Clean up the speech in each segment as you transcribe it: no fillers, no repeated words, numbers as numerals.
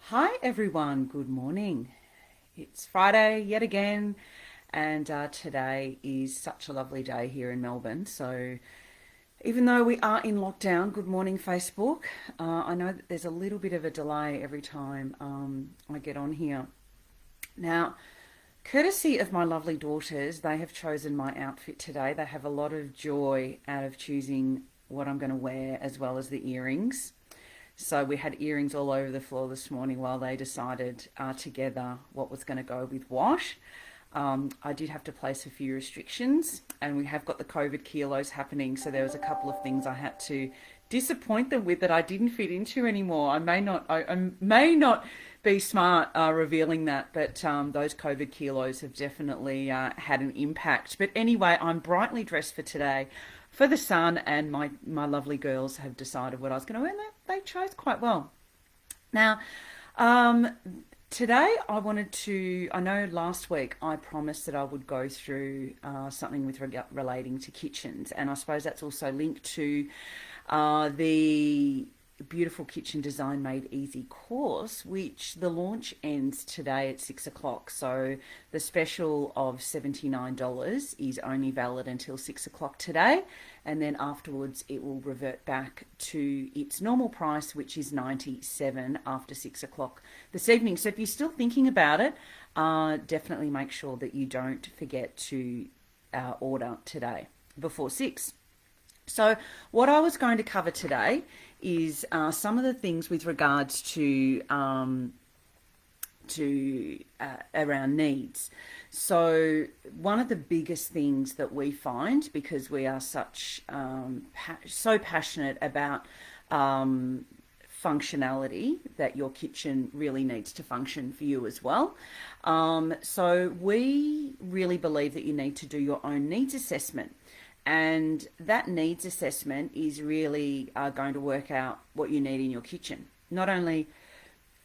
Hi everyone, good morning. It's Friday yet again, and today is such a lovely day here in Melbourne. So, even though we are in lockdown, good morning, Facebook. I know that there's a little bit of a delay every time I get on here. Now, courtesy of my lovely daughters, they have chosen my outfit today. They have a lot of joy out of choosing what I'm going to wear as well as the earrings. So we had earrings all over the floor this morning while they decided together what was going to go with what. I did have to place a few restrictions, and we have got the COVID kilos happening. So there was a couple of things I had to disappoint them with that I didn't fit into anymore. I may not be smart revealing that, but those COVID kilos have definitely had an impact. But anyway, I'm brightly dressed for today for the sun, and my lovely girls have decided what I was going to wear. And they chose quite well. Now, um, today I wanted to. I know last week I promised that I would go through something with relating to kitchens, and I suppose that's also linked to the beautiful kitchen design made easy course, which the launch ends today at 6 o'clock. So the special of $79 is only valid until 6 o'clock today, and then afterwards it will revert back to its normal price, which is 97 after 6 o'clock this evening. So if you're still thinking about it, definitely make sure that you don't forget to order today before 6. So, what I was going to cover today is some of the things with regards to around needs. So, one of the biggest things that we find, because we are so passionate about functionality, that your kitchen really needs to function for you as well. So, we really believe that you need to do your own needs assessment. And that needs assessment is really going to work out what you need in your kitchen. Not only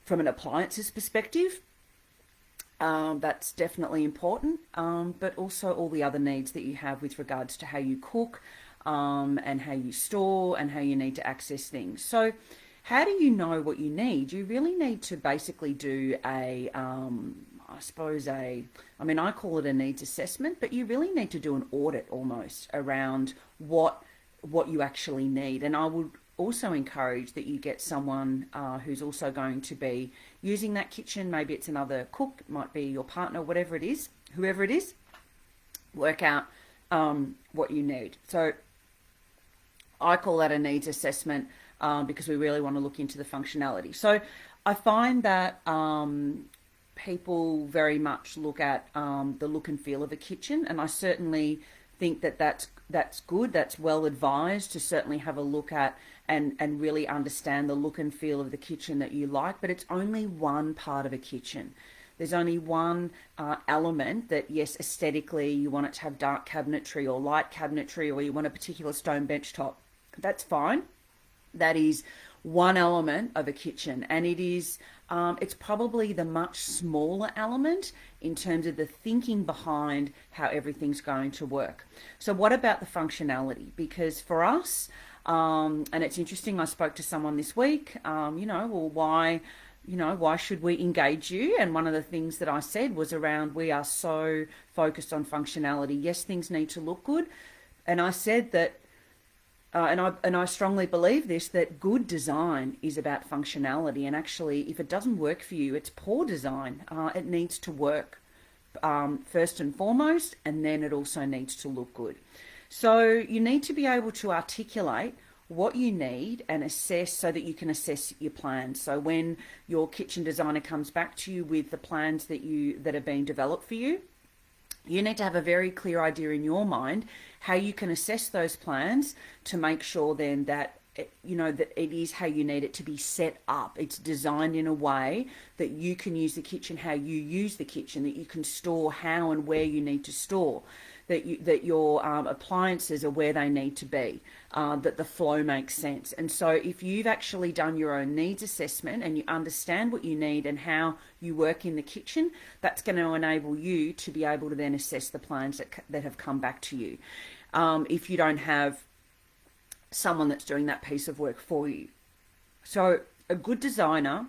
from an appliances perspective, that's definitely important, but also all the other needs that you have with regards to how you cook, and how you store and how you need to access things. So, how do you know what you need? You really need to basically do I mean, I call it a needs assessment, but you really need to do an audit almost around what you actually need. And I would also encourage that you get someone who's also going to be using that kitchen. Maybe it's another cook, it might be your partner, whatever it is, whoever it is, work out what you need. So I call that a needs assessment because we really want to look into the functionality. So I find that people very much look at the look and feel of a kitchen, and I certainly think that that's good. That's well advised to certainly have a look at and really understand the look and feel of the kitchen that you like. But it's only one part of a kitchen. There's only one element that, yes, aesthetically you want it to have dark cabinetry or light cabinetry, or you want a particular stone bench top. That's fine. That is one element of a kitchen, and it's probably the much smaller element in terms of the thinking behind how everything's going to work. So what about the functionality? Because for us, and it's interesting, I spoke to someone this week, well, why should we engage you? And one of the things that I said was around, we are so focused on functionality. Yes, things need to look good. And I said that and I strongly believe this, that good design is about functionality. And actually, if it doesn't work for you, it's poor design. It needs to work first and foremost, and then it also needs to look good. So you need to be able to articulate what you need and assess, so that you can assess your plans. So when your kitchen designer comes back to you with the plans that are being developed for you, you need to have a very clear idea in your mind how you can assess those plans to make sure then that that it is how you need it to be set up. It's designed in a way that you can use the kitchen how you use the kitchen, that you can store how and where you need to store, that your appliances are where they need to be, that the flow makes sense. And so if you've actually done your own needs assessment and you understand what you need and how you work in the kitchen, that's going to enable you to be able to then assess the plans that have come back to you. If you don't have someone that's doing that piece of work for you. So a good designer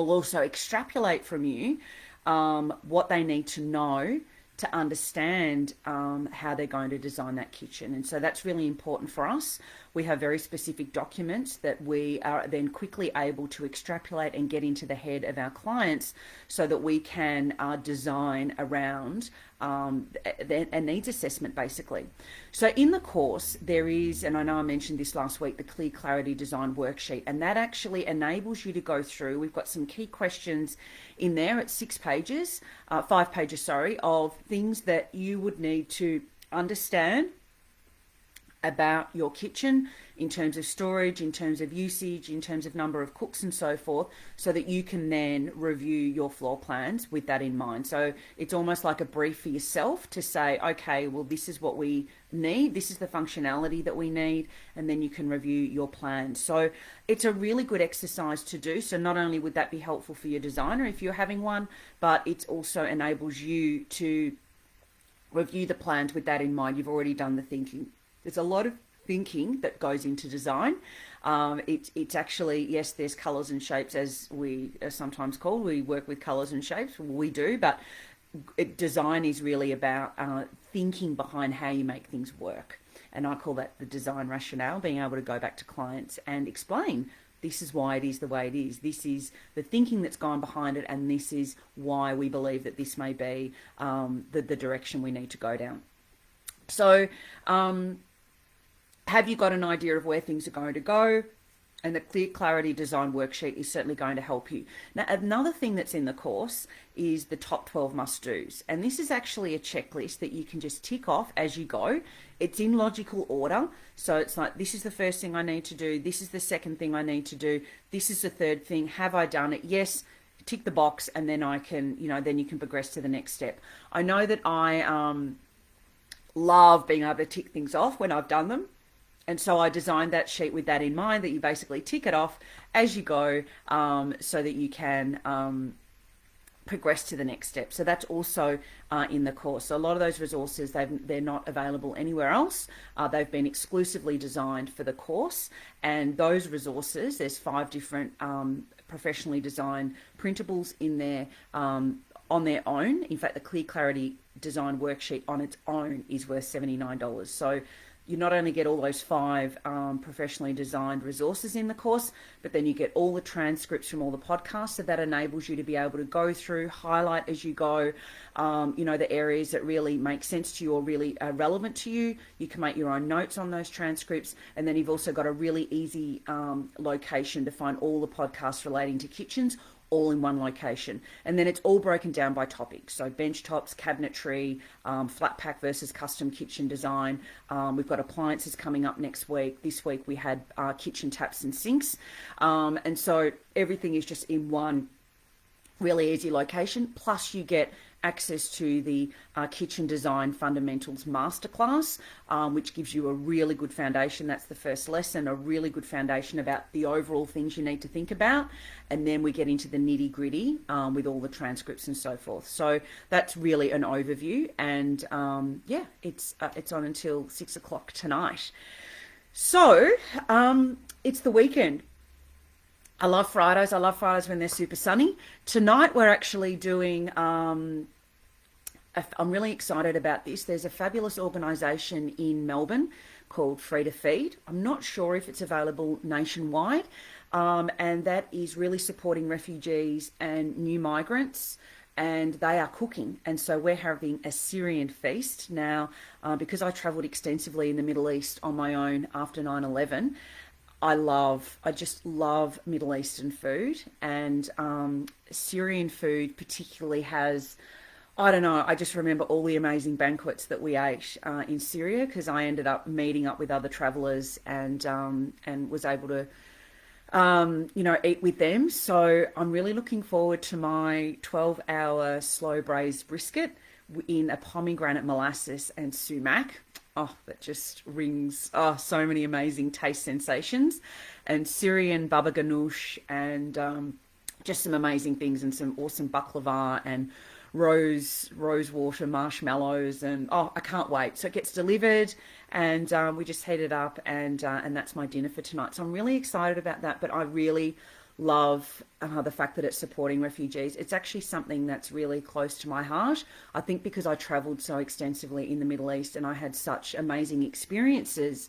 will also extrapolate from you what they need to know to understand how they're going to design that kitchen. And so that's really important for us. We have very specific documents that we are then quickly able to extrapolate and get into the head of our clients so that we can design around a needs assessment, basically. So in the course, there is, and I know I mentioned this last week, the Clear Clarity Design Worksheet, and that actually enables you to go through. We've got some key questions in there. It's 5 pages, sorry, of things that you would need to understand about your kitchen in terms of storage, in terms of usage, in terms of number of cooks and so forth, so that you can then review your floor plans with that in mind. So it's almost like a brief for yourself to say, okay, well, this is what we need, this is the functionality that we need, and then you can review your plans. So it's a really good exercise to do. So not only would that be helpful for your designer if you're having one, but it also enables you to review the plans with that in mind. You've already done the thinking. There's a lot of thinking that goes into design. It's actually, yes, there's colours and shapes, as we are sometimes called. We work with colours and shapes. We do, but design is really about thinking behind how you make things work. And I call that the design rationale, being able to go back to clients and explain, this is why it is the way it is. This is the thinking that's gone behind it, and this is why we believe that this may be the direction we need to go down. So, have you got an idea of where things are going to go? And the Clear Clarity Design Worksheet is certainly going to help you. Now, another thing that's in the course is the top 12 must-dos. And this is actually a checklist that you can just tick off as you go. It's in logical order. So it's like, this is the first thing I need to do. This is the second thing I need to do. This is the third thing. Have I done it? Yes. Tick the box, and then I can, then you can progress to the next step. I know that I love being able to tick things off when I've done them. And so I designed that sheet with that in mind, that you basically tick it off as you go, so that you can progress to the next step. So that's also in the course. So a lot of those resources, they're not available anywhere else. They've been exclusively designed for the course. And those resources, there's 5 different professionally designed printables in there on their own. In fact, the Clear Clarity Design Worksheet on its own is worth $79. So you not only get all those 5 professionally designed resources in the course, but then you get all the transcripts from all the podcasts. So that enables you to be able to go through, highlight as you go, the areas that really make sense to you or really are relevant to you. You can make your own notes on those transcripts. And then you've also got a really easy location to find all the podcasts relating to kitchens, all in one location. And then it's all broken down by topic. So bench tops, cabinetry, flat pack versus custom kitchen design. We've got appliances coming up next week. This week we had kitchen taps and sinks. And so everything is just in one really easy location. Plus you get access to the Kitchen Design Fundamentals Masterclass, which gives you a really good foundation. That's the first lesson, a really good foundation about the overall things you need to think about. And then we get into the nitty gritty with all the transcripts and so forth. So that's really an overview. And it's on until 6 o'clock tonight. So it's the weekend. I love Fridays. I love Fridays when they're super sunny. Tonight we're actually doing, I'm really excited about this. There's a fabulous organisation in Melbourne called Free to Feed. I'm not sure if it's available nationwide, and that is really supporting refugees and new migrants, and they are cooking. And so we're having a Syrian feast. Now, because I travelled extensively in the Middle East on my own after 9/11, I just love Middle Eastern food, and Syrian food particularly has, I don't know, I just remember all the amazing banquets that we ate in Syria, because I ended up meeting up with other travellers and was able to eat with them. So I'm really looking forward to my 12-hour slow braised brisket in a pomegranate molasses and sumac. Oh, that just rings, so many amazing taste sensations. And Syrian baba ganoush, and just some amazing things, and some awesome baklava and rose water marshmallows, and I can't wait. So it gets delivered, and we just heat it up, and that's my dinner for tonight. So I'm really excited about that, but I really love the fact that it's supporting refugees. It's actually something that's really close to my heart. I think because I travelled so extensively in the Middle East and I had such amazing experiences,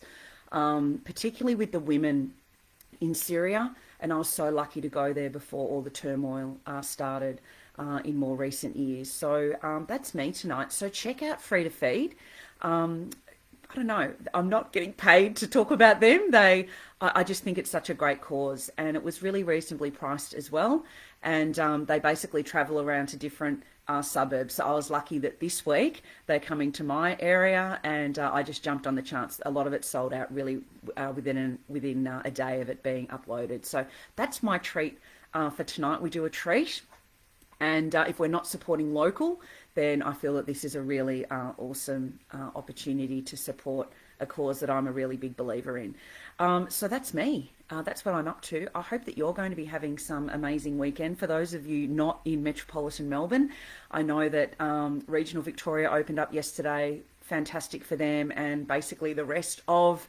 particularly with the women in Syria, and I was so lucky to go there before all the turmoil started in more recent years. So that's me tonight. So check out Free to Feed. I don't know. I'm not getting paid to talk about them. I just think it's such a great cause, and it was really reasonably priced as well. And they basically travel around to different suburbs. So I was lucky that this week they're coming to my area, and I just jumped on the chance. A lot of it sold out really within a day of it being uploaded. So that's my treat for tonight. We do a treat. And if we're not supporting local, then I feel that this is a really awesome opportunity to support a cause that I'm a really big believer in. So that's me. That's what I'm up to. I hope that you're going to be having some amazing weekend. For those of you not in metropolitan Melbourne, I know that regional Victoria opened up yesterday. Fantastic for them. And basically the rest of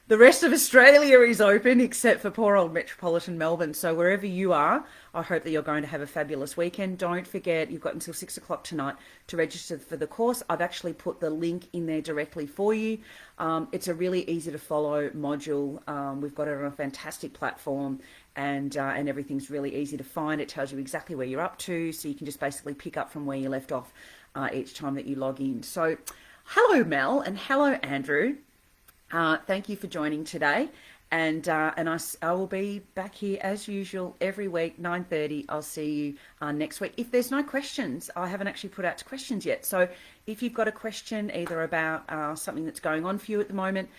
Australia is open except for poor old metropolitan Melbourne. So wherever you are, I hope that you're going to have a fabulous weekend. Don't forget, you've got until 6 o'clock tonight to register for the course. I've actually put the link in there directly for you. It's a really easy to follow module. We've got it on a fantastic platform, and everything's really easy to find. It tells you exactly where you're up to, so you can just basically pick up from where you left off each time that you log in. So hello, Mel, and hello, Andrew. Thank you for joining today, and I will be back here as usual every week 9:30. I'll see you next week. If there's no questions, I haven't actually put out questions yet. So if you've got a question either about something that's going on for you at the moment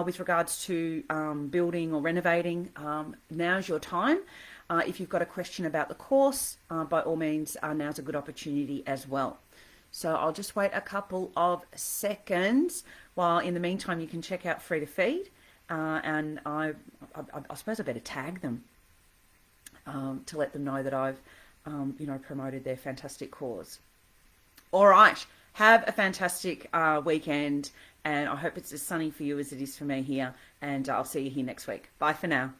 with regards to building or renovating, now's your time. If you've got a question about the course, by all means, now's a good opportunity as well. So I'll just wait a couple of seconds while in the meantime you can check out Free to Feed. And I suppose I better tag them to let them know that I've, promoted their fantastic cause. All right. Have a fantastic weekend. And I hope it's as sunny for you as it is for me here. And I'll see you here next week. Bye for now.